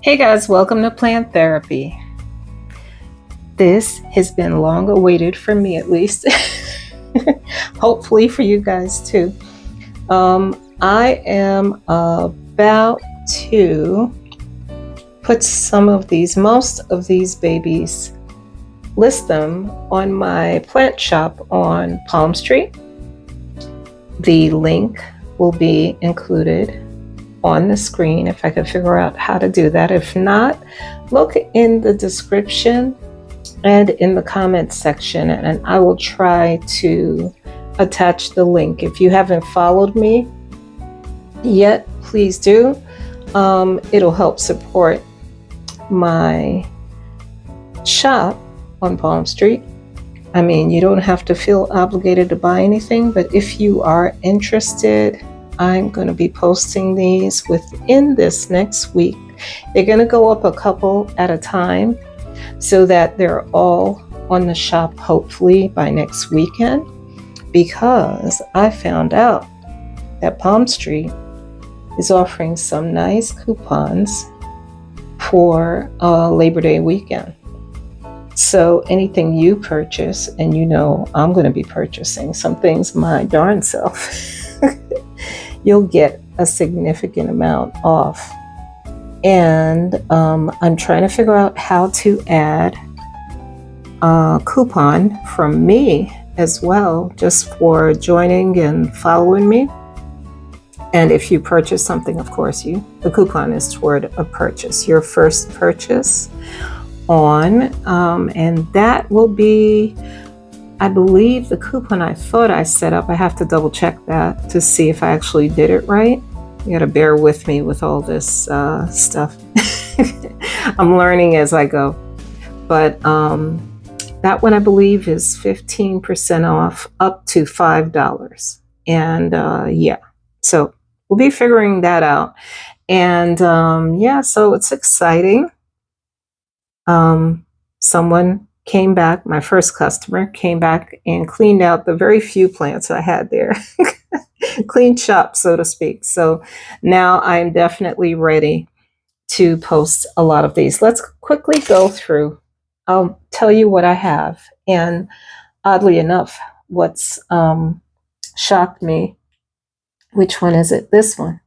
Hey guys, welcome to Plant Therapy. This has been long awaited for me at least. Hopefully for you guys too. I am about to put most of these babies, list them on my plant shop on PalmStreet. The link will be included on the screen if I could figure out how to do that. If not, look in the description and in the comments section, and I will try to attach the link. If you haven't followed me yet, please do. It'll help support my shop on PalmStreet. I mean, you don't have to feel obligated to buy anything, but if you are interested, I'm going to be posting these within this next week. They're going to go up a couple at a time so that they're all on the shop hopefully by next weekend, because I found out that PalmStreet is offering some nice coupons for Labor Day weekend. So anything you purchase, and you know I'm going to be purchasing some things my darn self, you'll get a significant amount off. And I'm trying to figure out how to add a coupon from me as well, just for joining and following me. And if you purchase something, of course, the coupon is toward a purchase, your first purchase on, and that will be, I believe, the coupon I thought I set up. I have to double check that to see if I actually did it right. You gotta bear with me with all this stuff. I'm learning as I go. But that one I believe is 15% off up to $5. And yeah, so we'll be figuring that out. And yeah, so it's exciting. Someone came back, my first customer came back and cleaned out the very few plants I had there. Clean shop, so to speak. So now I'm definitely ready to post a lot of these. Let's quickly go through. I'll tell you what I have. And oddly enough, what's shocked me, which one is it? This one.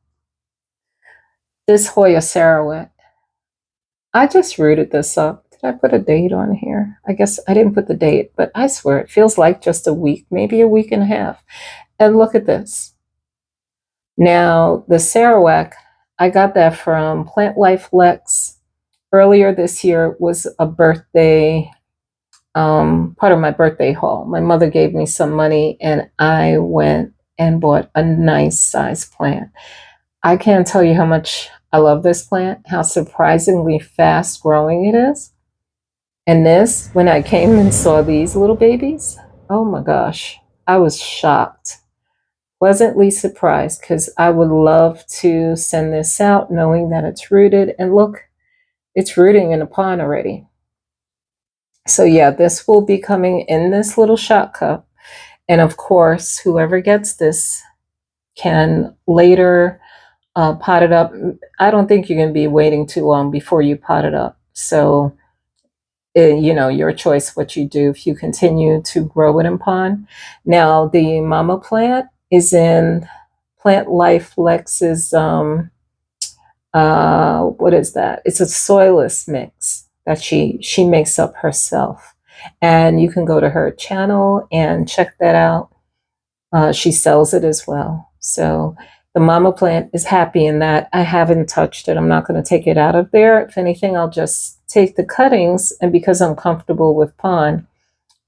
This Hoya Sarawet. I just rooted this up. I put a date on here? I guess I didn't put the date, but I swear it feels like just a week, maybe a week and a half. And look at this. Now, the Sarawak, I got that from Plant Life Lex. Earlier this year was a birthday, part of my birthday haul. My mother gave me some money and I went and bought a nice size plant. I can't tell you how much I love this plant, how surprisingly fast growing it is. And this, when I came and saw these little babies, oh my gosh, I was shocked, pleasantly surprised, because I would love to send this out knowing that it's rooted. And look, it's rooting in a pond already. So yeah, this will be coming in this little shot cup. And of course, whoever gets this can later pot it up. I don't think you're going to be waiting too long before you pot it up. So you know, your choice what you do if you continue to grow it in pond. Now, the mama plant is in Plant Life Lex's, what is that? It's a soilless mix that she makes up herself. And you can go to her channel and check that out. She sells it as well. So the mama plant is happy in that I haven't touched it. I'm not going to take it out of there. If anything, I'll just take the cuttings, and because I'm comfortable with pond,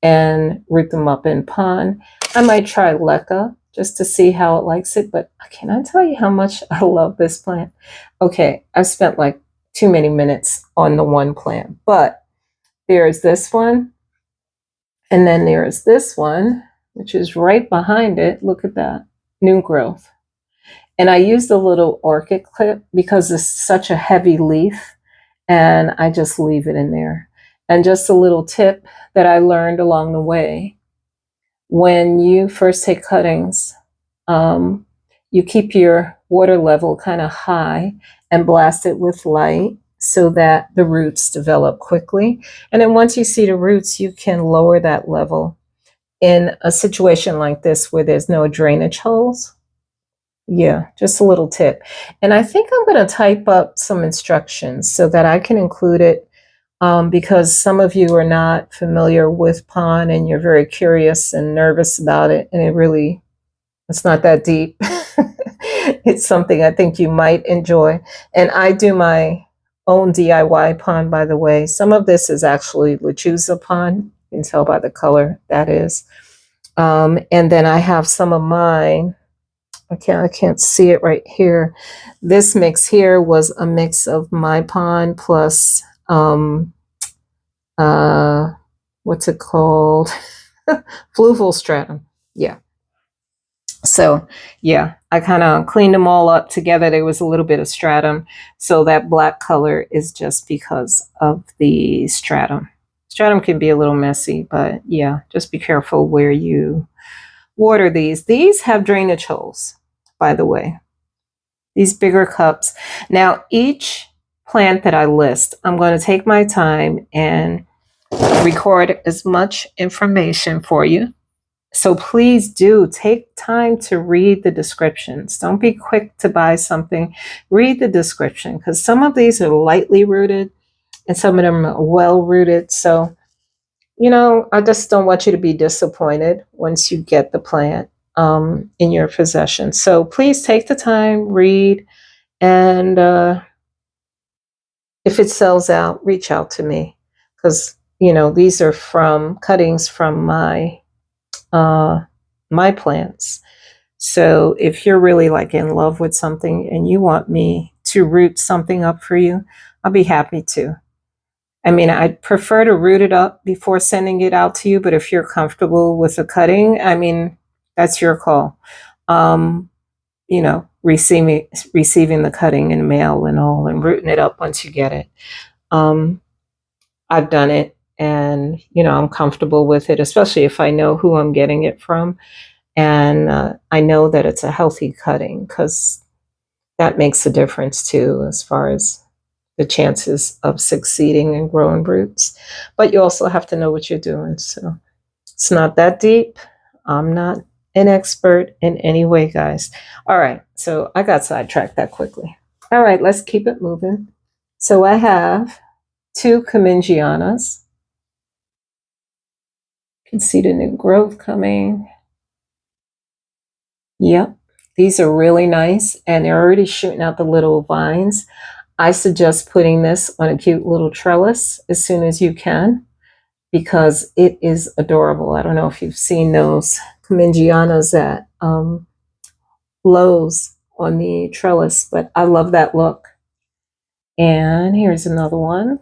and root them up in pond. I might try leca just to see how it likes it, but can I tell you how much I love this plant? Okay, I spent like too many minutes on the one plant, but there's this one, and then there's this one, which is right behind it. Look at that, new growth. And I used a little orchid clip because it's such a heavy leaf, and I just leave it in there. And just a little tip that I learned along the way: when you first take cuttings, you keep your water level kind of high and blast it with light so that the roots develop quickly. And then once you see the roots, you can lower that level in a situation like this where there's no drainage holes. Yeah, just a little tip. And I think I'm going to type up some instructions so that I can include it, because some of you are not familiar with pond and you're very curious and nervous about it. And it's not that deep. It's something I think you might enjoy. And I do my own DIY pond, by the way. Some of this is actually lechuza pond. You can tell by the color that is. And then I have some of mine. I can't see it right here. This mix here was a mix of my pond plus what's it called? Fluval stratum. Yeah. So yeah, I kind of cleaned them all up together. There was a little bit of stratum. So that black color is just because of the stratum. Stratum can be a little messy, but yeah, just be careful where you water these. These have drainage holes, by the way. These bigger cups. Now, each plant that I list, I'm going to take my time and record as much information for you. So please do take time to read the descriptions. Don't be quick to buy something. Read the description, because some of these are lightly rooted and some of them are well rooted. So, I just don't want you to be disappointed once you get the plant in your possession. So please take the time, read, and if it sells out, reach out to me, because these are from cuttings from my plants. So if you're really like in love with something and you want me to root something up for you, I'll be happy to. I mean, I'd prefer to root it up before sending it out to you, but if you're comfortable with the cutting, I mean, that's your call. Receiving the cutting in mail and all, and rooting it up once you get it. I've done it, and I'm comfortable with it, especially if I know who I'm getting it from, and I know that it's a healthy cutting, because that makes a difference too, as far as the chances of succeeding and growing roots. But you also have to know what you're doing. So it's not that deep. I'm not an expert in any way, guys. All right, so I got sidetracked that quickly. All right, let's keep it moving. So I have 2 Commingianas. You can see the new growth coming. Yep, these are really nice, and they're already shooting out the little vines. I suggest putting this on a cute little trellis as soon as you can, because it is adorable. I don't know if you've seen those Commingianas at Lowe's on the trellis, but I love that look. And here's another one.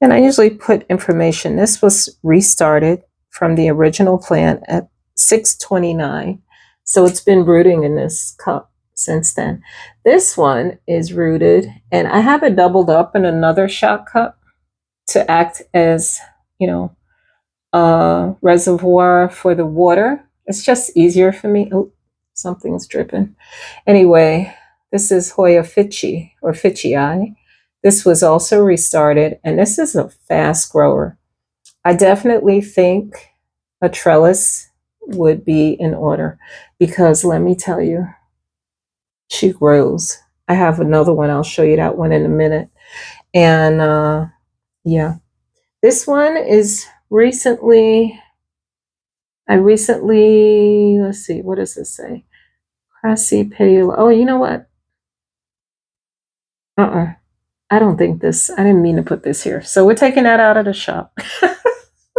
And I usually put information. This was restarted from the original plant at 629. So it's been rooting in this cup since then. This one is rooted, and I have it doubled up in another shot cup to act as, a reservoir for the water. It's just easier for me. Oh, something's dripping. Anyway, this is Hoya Fitchii or Fitchii. This was also restarted, and this is a fast grower. I definitely think a trellis would be in order, because let me tell you, she grows. I have another one. I'll show you that one in a minute. And yeah, this one is let's see, what does this say? Crassy Petula. Oh, you know what? I don't think I didn't mean to put this here. So we're taking that out of the shop.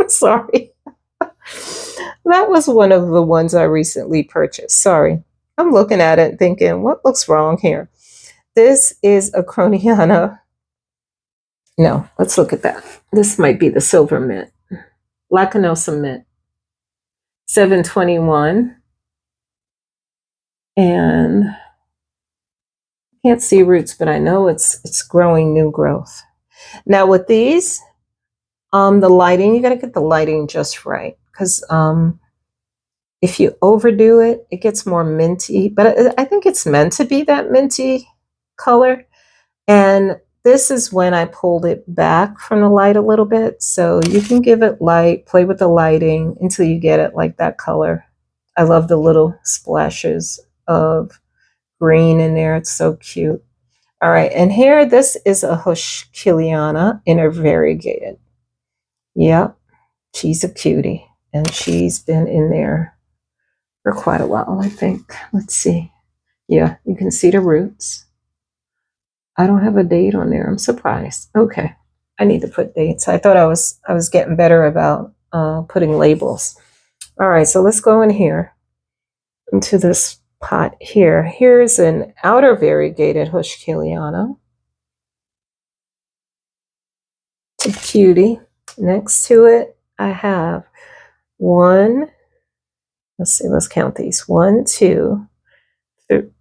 Sorry. That was one of the ones I recently purchased. Sorry. I'm looking at it thinking, what looks wrong here? This is a Croniana. No, let's look at that. This might be the silver mint. Lacanosa mint. 721. And I can't see roots, but I know it's growing new growth. Now with these, the lighting, you got to get the lighting just right, because if you overdo it, it gets more minty. But I think it's meant to be that minty color. And this is when I pulled it back from the light a little bit. So you can give it light, play with the lighting until you get it like that color. I love the little splashes of green in there. It's so cute. All right, and here, this is a Hushkiliana intervariegated. Yep, she's a cutie, and she's been in there for quite a while, I think. Let's see. Yeah, you can see the roots. I don't have a date on there. I'm surprised. Okay, I need to put dates. I thought I was getting better about putting labels. All right, so let's go in here into this pot here. Here's an outer variegated Hushkiliana. It's a cutie. Next to it, I have one. Let's see, let's count these. One, two,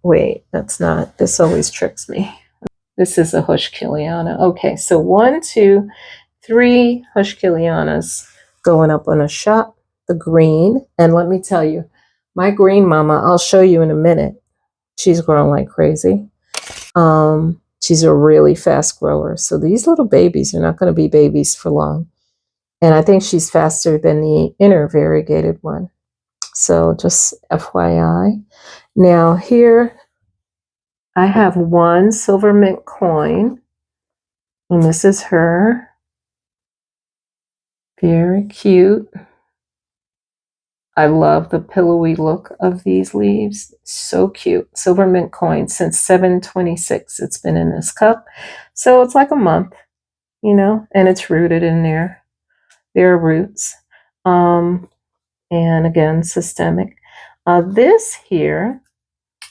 wait, that's not, this always tricks me. This is a Hushkiliana. Okay, so 1, 2, 3 Hushkilianas going up on a shot, the green. And let me tell you, my green mama, I'll show you in a minute. She's growing like crazy. She's a really fast grower. So these little babies are not going to be babies for long. And I think she's faster than the inner variegated one. So just FYI. Now here I have one silver mint coin. And this is her. Very cute. I love the pillowy look of these leaves. So cute. Silver mint coin since 7/26. It's been in this cup. So it's like a month, you know, and it's rooted in there. There are roots. And again, systemic. This here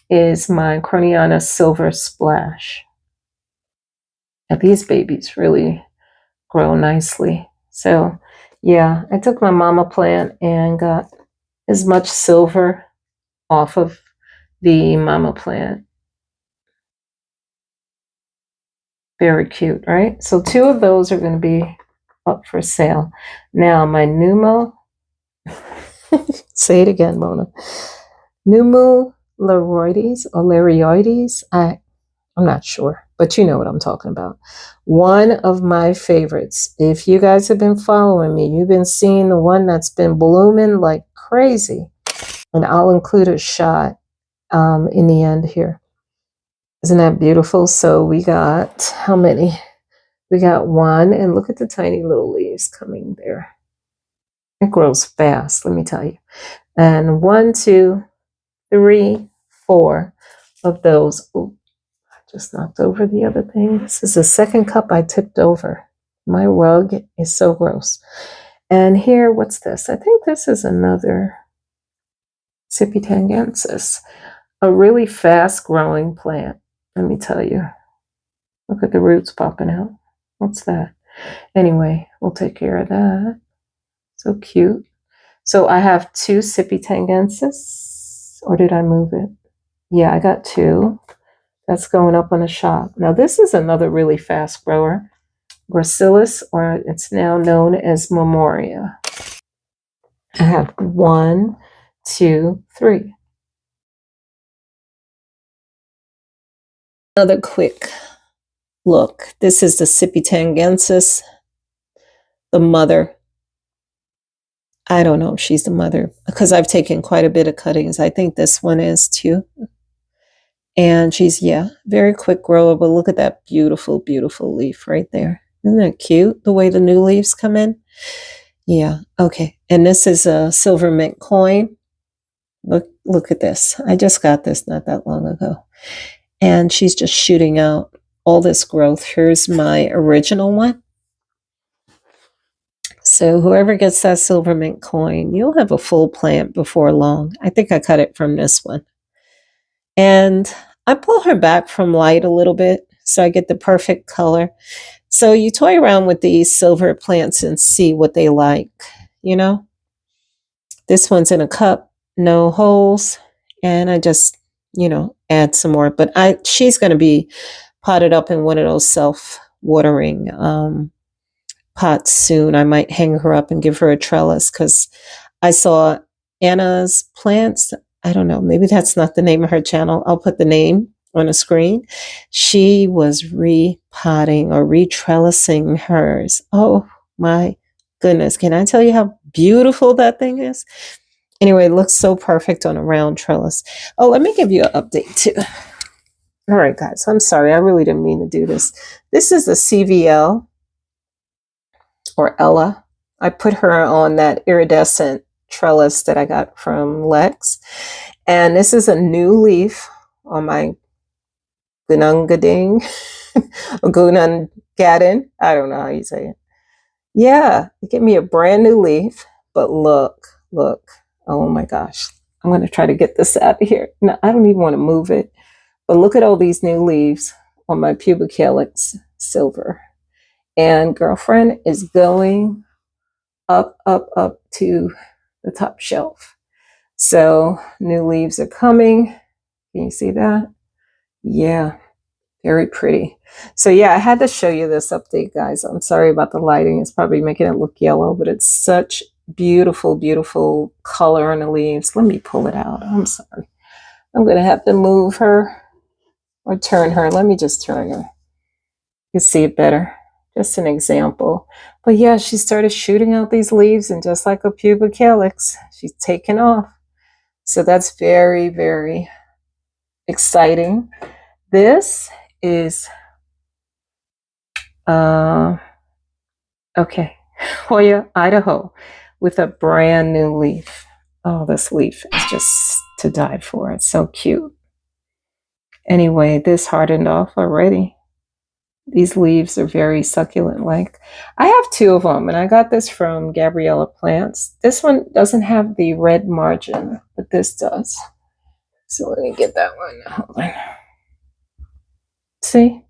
is my Croniana Silver Splash. Now, these babies really grow nicely. So yeah, I took my mama plant and got as much silver off of the mama plant. Very cute, right? So 2 of those are going to be up for sale. Now my Numo, say it again, Mona. Numo Laroides or Larioides. I'm not sure, but you know what I'm talking about. One of my favorites. If you guys have been following me, you've been seeing the one that's been blooming like crazy. And I'll include a shot in the end here. Isn't that beautiful? So we got, how many? We got 1, and look at the tiny little leaves coming there. It grows fast, let me tell you. And 1, 2, 3, 4 of those. Ooh, I just knocked over the other thing. This is the second cup I tipped over. My rug is so gross. And here, what's this? I think this is another Sipitangensis, a really fast growing plant. Let me tell you. Look at the roots popping out. What's that? Anyway, we'll take care of that. So cute. So I have 2 Sipitangensis, or did I move it? Yeah, I got 2. That's going up on a shop. Now this is another really fast grower, Gracilis, or it's now known as Memoria. I have 1, 2, 3. Another quick look. This is the Sipitangensis, the mother. I don't know if she's the mother because I've taken quite a bit of cuttings. I think this one is too. And she's, yeah, very quick grower, but look at that beautiful, beautiful leaf right there. Isn't that cute, the way the new leaves come in? Yeah, okay. And this is a silver mint coin. Look at this. I just got this not that long ago. And she's just shooting out all this growth. Here's my original one. So whoever gets that silver mint coin, you'll have a full plant before long. I think I cut it from this one. And I pull her back from light a little bit so I get the perfect color. So you toy around with these silver plants and see what they like, you know. This one's in a cup, no holes, and I just, you know, add some more. But she's going to be potted up in one of those self-watering pots soon. I might hang her up and give her a trellis because I saw Anna's plants. I don't know, maybe that's not the name of her channel. I'll put the name on the screen. She was repotting or retrellising hers. Oh my goodness. Can I tell you how beautiful that thing is? Anyway, it looks so perfect on a round trellis. Oh, let me give you an update too. All right, guys, I'm sorry. I really didn't mean to do this. This is the CVL or Ella. I put her on that iridescent trellis that I got from Lex. And this is a new leaf on my Gunungading, Gunungadin. I don't know how you say it. Yeah, give me a brand new leaf. But look. Oh my gosh. I'm going to try to get this out of here. No, I don't even want to move it. But look at all these new leaves on my pubic calyx silver. And girlfriend is going up to the top shelf. So new leaves are coming. Can you see that? Yeah, very pretty. So yeah, I had to show you this update, guys. I'm sorry about the lighting. It's probably making it look yellow, but it's such beautiful, beautiful color on the leaves. Let me pull it out. I'm sorry. I'm going to have to move her or turn her. Let me just turn her. You can see it better. Just an example. But yeah, she started shooting out these leaves, and just like a pubic calyx, she's taken off. So that's very, very exciting. This is, okay, Hoya, Idaho, with a brand new leaf. Oh, this leaf is just to die for. It's so cute. Anyway, this hardened off already. These leaves are very succulent like. I have two of them, and I got this from Gabriella Plants. This one doesn't have the red margin, but this does. So let me get that one. Hold on. See?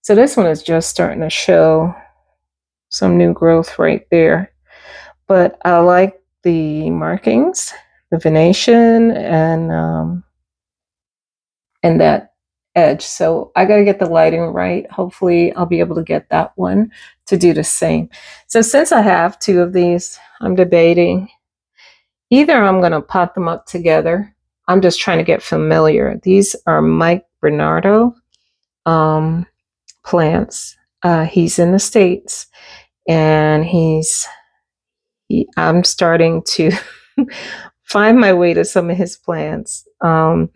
So this one is just starting to show some new growth right there. But I like the markings, the venation, and that edge. So I got to get the lighting right. Hopefully I'll be able to get that one to do the same. So since I have two of these, I'm debating either I'm going to pot them up together. I'm just trying to get familiar. These are Mike Bernardo plants. He's in the States, and I'm starting to find my way to some of his plants. And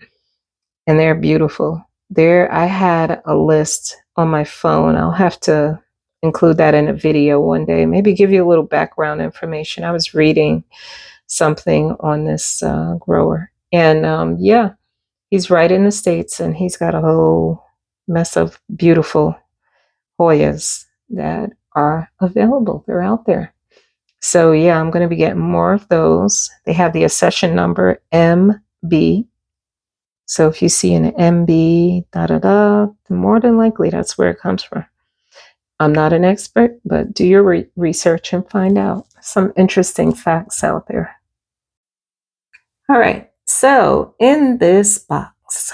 they're beautiful. I had a list on my phone. I'll have to include that in a video one day. Maybe give you a little background information. I was reading something on this grower. And yeah, he's right in the States, and he's got a whole mess of beautiful Hoyas that are available. They're out there. So yeah, I'm going to be getting more of those. They have the accession number MB. So if you see an MB, more than likely that's where it comes from. I'm not an expert, but do your research and find out some interesting facts out there. All right, so in this box,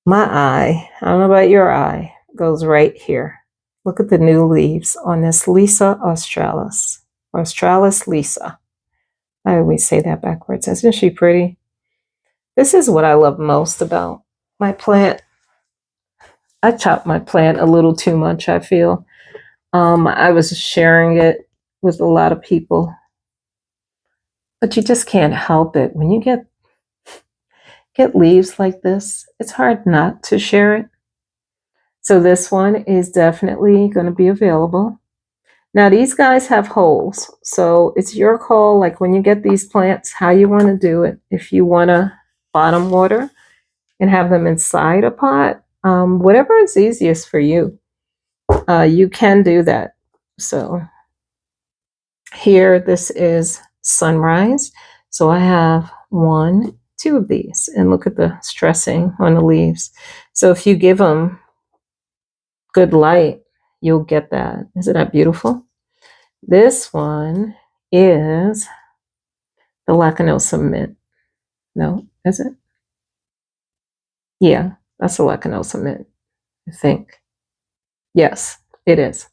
my eye, I don't know about your eye, goes right here. Look at the new leaves on this Lisa australis. Australis Lisa. I always say that backwards. Isn't she pretty? This is what I love most about my plant. I chop my plant a little too much, I feel. I was sharing it with a lot of people. But you just can't help it. When you get leaves like this, it's hard not to share it. So this one is definitely going to be available. Now these guys have holes, so it's your call, like when you get these plants, how you want to do it. If you want to bottom water and have them inside a pot, whatever is easiest for you, you can do that. So here, this is sunrise. So I have 1, 2 of these, and look at the stressing on the leaves. So if you give them good light, you'll get that. Isn't that beautiful? This one is the Lacunosa mint. No, is it? Yeah, that's the Lacunosa mint, I think. Yes, it is.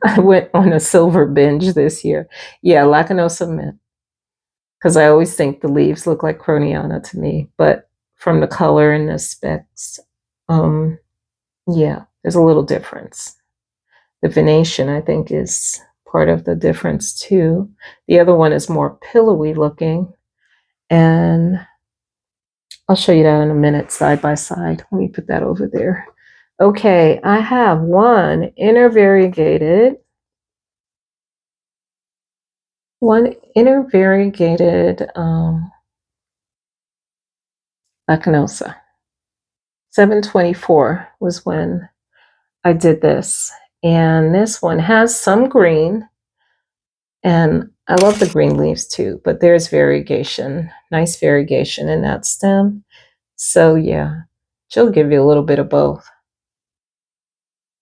I went on a silver binge this year. Yeah, Lacunosa mint. because I always think the leaves look like Croniana to me, but from the color and the specs, yeah, there's a little difference. The venation, I think, is part of the difference too. The other one is more pillowy looking, and I'll show you that in a minute, side by side. Let me put that over there. Okay, I have one inner variegated Lacanosa. 724 was when I did this. And this one has some green, and I love the green leaves too, but there's variegation, nice variegation in that stem. So yeah, she'll give you a little bit of both.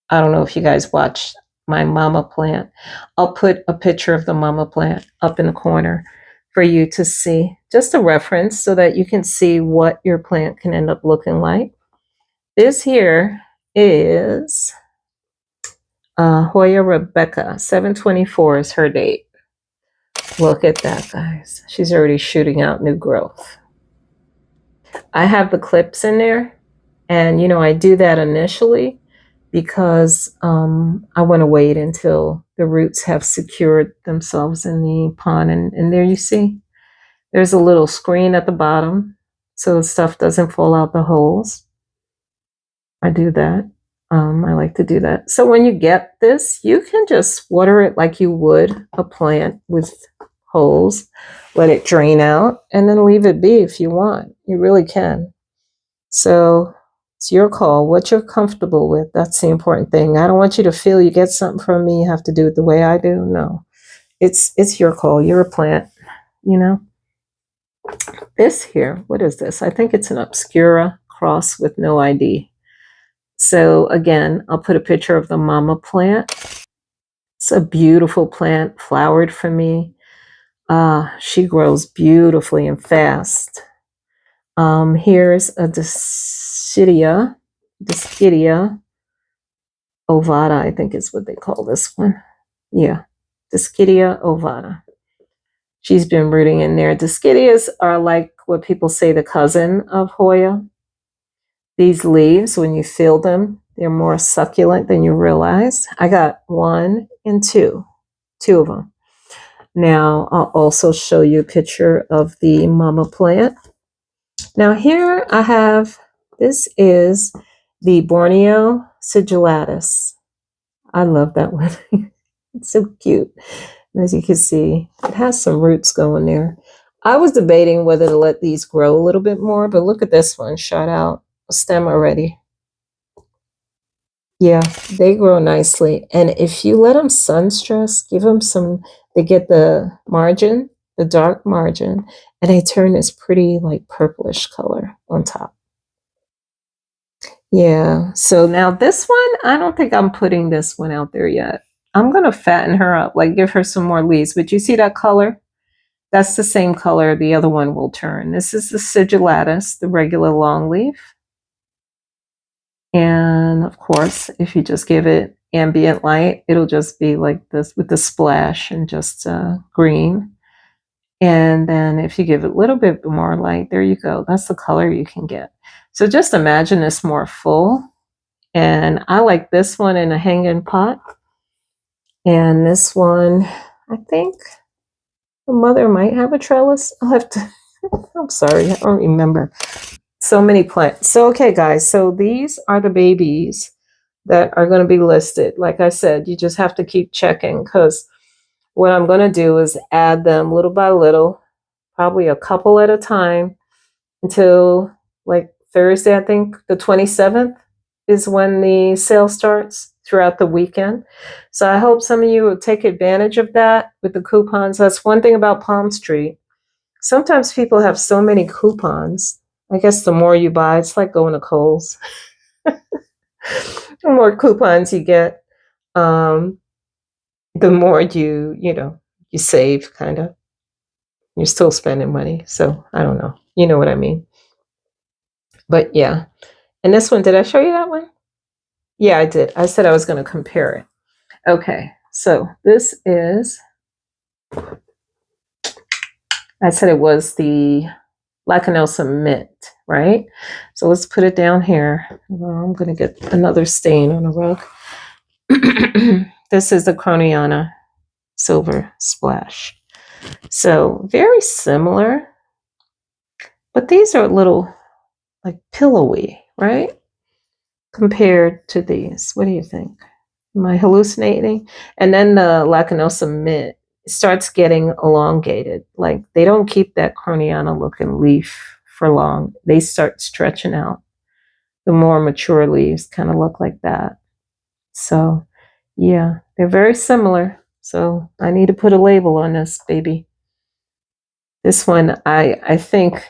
I don't know if you guys watch my mama plant. I'll put a picture of the mama plant up in the corner for you to see, just a reference so that you can see what your plant can end up looking like. This here is Hoya Rebecca. 724 is her date. Look at that, guys. She's already shooting out new growth. I have the clips in there, and I do that initially because I want to wait until the roots have secured themselves in the pond. And there you see, there's a little screen at the bottom so the stuff doesn't fall out the holes. I do that. I like to do that. So when you get this, you can just water it like you would a plant with holes. Let it drain out and then leave it be if you want. You really can. So it's your call, what you're comfortable with. That's the important thing. I don't want you to feel you get something from me, you have to do it the way I do. No, it's your call. You're a plant, This here, what is this? I think it's an Obscura cross with no ID. So again, I'll put a picture of the mama plant. It's a beautiful plant, flowered for me. She grows beautifully and fast. Here's a Discidia ovata, I think is what they call this one. Yeah, Discidia ovata. She's been rooting in there. Discidias are like what people say the cousin of Hoya. These leaves, when you feel them, they're more succulent than you realize. I got 1 and 2 of them. Now, I'll also show you a picture of the mama plant. Now here I have, this is the Borneo sigillatus. I love that one. It's so cute. As you can see, it has some roots going there. I was debating whether to let these grow a little bit more, but look at this one, shot out a stem already. Yeah, they grow nicely. And if you let them sun stress, give them some, they get the margin, the dark margin, and they turn this pretty like purplish color on top. Yeah, so now this one, I don't think I'm putting this one out there yet. I'm going to fatten her up, like give her some more leaves. But you see that color? That's the same color the other one will turn. This is the sigillatus, the regular longleaf. And of course, if you just give it ambient light, it'll just be like this with the splash and just green. And then if you give it a little bit more light, there you go. That's the color you can get. So just imagine this more full. And I like this one in a hanging pot. And this one, I think the mother might have a trellis. I'll have to, I'm sorry, I don't remember. So many plants. So, okay, guys, so these are the babies that are going to be listed. Like I said, you just have to keep checking because what I'm going to do is add them little by little, probably a couple at a time until like Thursday, I think the 27th is when the sale starts throughout the weekend. So I hope some of you will take advantage of that with the coupons. That's one thing about PalmStreet. Sometimes people have so many coupons. I guess the more you buy, it's like going to Kohl's. The more coupons you get, the more you save, kind of. You're still spending money. So I don't know. You know what I mean? But yeah. And this one, did I show you that one? Yeah, I did. I said I was going to compare it. Okay. So this is I said it was the Lacunosa Mint, right? So let's put it down here. Well, I'm going to get another stain on the rug. This is the Croniana Silver Splash. So very similar, but these are a little like pillowy, right? Compared to these. What do you think? Am I hallucinating? And then the Lacunosa Mint starts getting elongated. Like they don't keep that Croniana looking leaf for long. They start stretching out. The more mature leaves kind of look like that. So yeah, they're very similar. So I need to put a label on this baby. This one, I think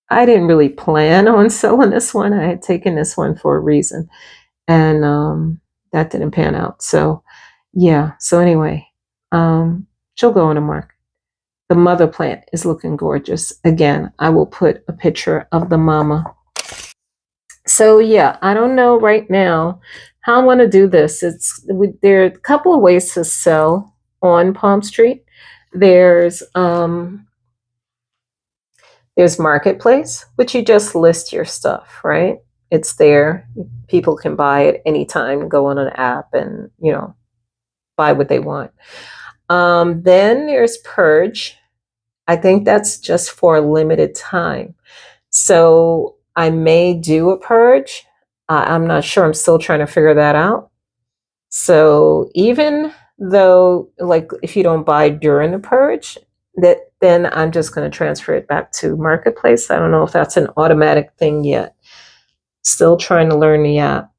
I didn't really plan on selling this one. I had taken this one for a reason, and that didn't pan out. So yeah. So anyway, she'll go on the market. The mother plant is looking gorgeous. Again, I will put a picture of the mama. So yeah, I don't know right now how I'm going to do this. There are a couple of ways to sell on PalmStreet. There's Marketplace, which you just list your stuff, right? It's there. People can buy it anytime, go on an app and, buy what they want. Then there's Purge. I think that's just for a limited time. So I may do a Purge. I'm not sure. I'm still trying to figure that out. So even though, like, if you don't buy during the Purge, then I'm just going to transfer it back to Marketplace. I don't know if that's an automatic thing yet. Still trying to learn the app.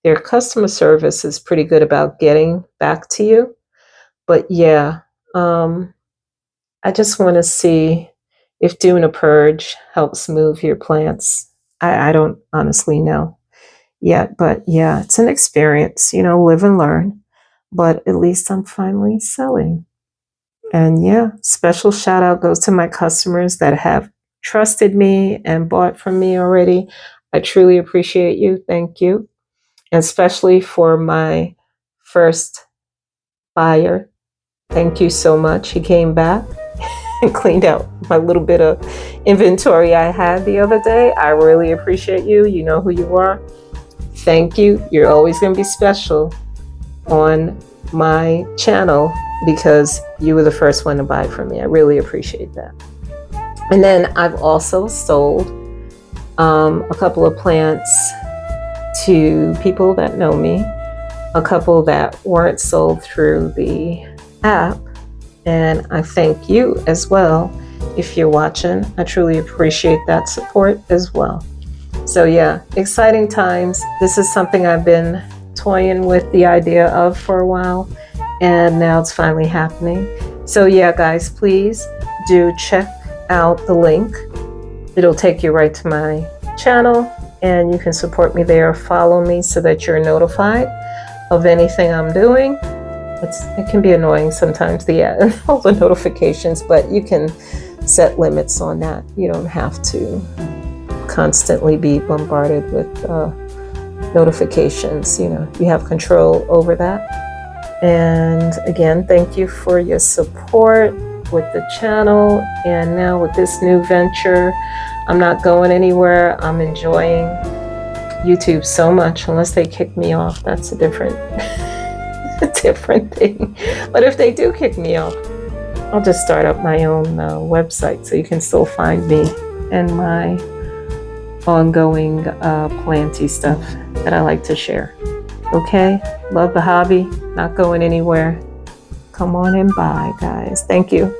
Their customer service is pretty good about getting back to you. But yeah, I just want to see if doing a purge helps move your plants. I don't honestly know yet, but yeah, it's an experience, live and learn. But at least I'm finally selling. And yeah, special shout out goes to my customers that have trusted me and bought from me already. I truly appreciate you. Thank you. And especially for my first buyer. Thank you so much. He came back and cleaned out my little bit of inventory I had the other day. I really appreciate you. You know who you are. Thank you. You're always going to be special on my channel because you were the first one to buy from me. I really appreciate that. And then I've also sold a couple of plants to people that know me, a couple that weren't sold through the app. And I thank you as well if you're watching. I truly appreciate that support as well. So yeah, exciting times. This is something I've been toying with the idea of for a while, and now it's finally happening. So yeah, guys, please do check out the link. It'll take you right to my channel, and you can support me there. Follow me so that you're notified of anything I'm doing. It can be annoying sometimes, all the notifications, but you can set limits on that. You don't have to constantly be bombarded with notifications. You have control over that. And again, thank you for your support with the channel. And now with this new venture, I'm not going anywhere. I'm enjoying YouTube so much, unless they kick me off. That's a different thing. But if they do kick me off, I'll just start up my own website so you can still find me and my ongoing planty stuff that I like to share. Okay? Love the hobby. Not going anywhere. Come on and buy, guys. Thank you.